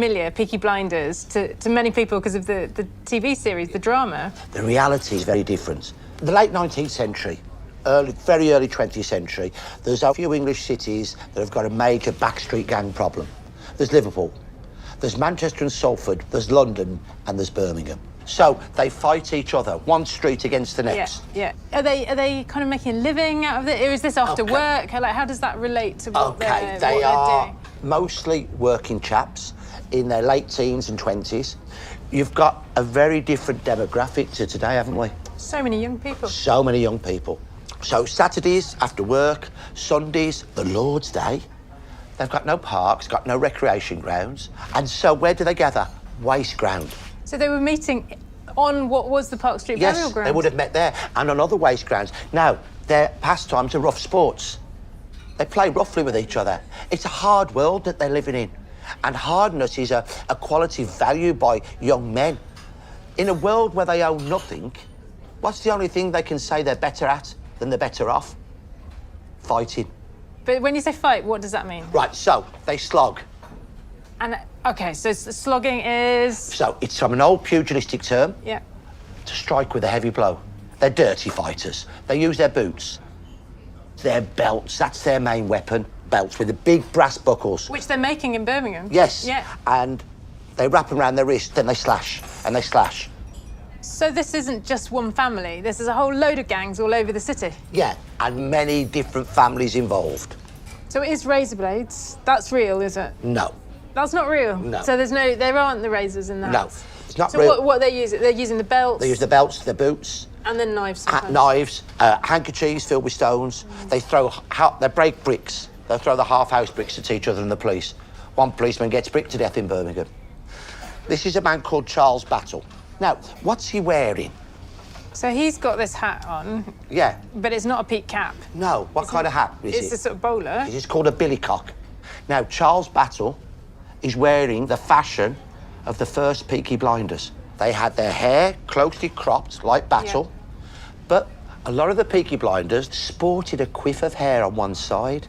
familiar, Peaky Blinders, to many people because of the TV series, the drama. The reality is very different. The late 19th century, very early 20th century, there's a few English cities that have got a major backstreet gang problem. There's Liverpool, there's Manchester and Salford, there's London, and there's Birmingham. So they fight each other, one street against the next. Yeah. Are they kind of making a living out of it, or is this after work? Like, how does that relate to what they are doing? Mostly working chaps in their late teens and 20s. You've got a very different demographic to today, haven't we? So many young people. So many young people. So Saturdays after work, Sundays, the Lord's Day, they've got no parks, got no recreation grounds. And so where do they gather? Waste ground. So they were meeting on what was the Park Street burial ground? Yes, they would have met there and on other waste grounds. Now, their pastimes are rough sports. They play roughly with each other. It's a hard world that they're living in. And hardness is a quality valued by young men. In a world where they own nothing, what's the only thing they can say they're better at than they're better off? Fighting. But when you say fight, what does that mean? Right, so they slog. And, OK, so slogging is... So it's from an old pugilistic term. Yeah. To strike with a heavy blow. They're dirty fighters. They use their boots. Their belts, that's their main weapon. Belts with the big brass buckles. Which they're making in Birmingham. Yes. Yeah. And they wrap them around their wrist, then they slash, and they slash. So this isn't just one family. This is a whole load of gangs all over the city. Yeah, and many different families involved. So it is razor blades. That's real, is it? No. That's not real? No. So there aren't the razors in that? No, it's not real. So what they use? They're using the belts? They use the belts, the boots. And then knives sometimes. Knives, handkerchiefs filled with stones. They break bricks. They'll throw the half-house bricks at each other and the police. One policeman gets bricked to death in Birmingham. This is a man called Charles Battle. Now, what's he wearing? So he's got this hat on. Yeah. But it's not a peak cap. No, what kind of hat is it? It's a sort of bowler. It's called a billycock. Now, Charles Battle is wearing the fashion of the first Peaky Blinders. They had their hair closely cropped, like Battle, but a lot of the Peaky Blinders sported a quiff of hair on one side,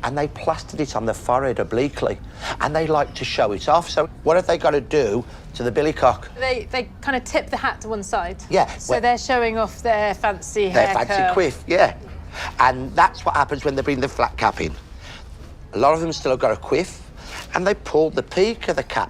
and they plastered it on the forehead obliquely, and they like to show it off. So what have they got to do to the billycock? They kind of tip the hat to one side. Yeah. So they're showing off their fancy hair Their fancy quiff, yeah. And that's what happens when they bring the flat cap in. A lot of them still have got a quiff, and they pull the peak of the cap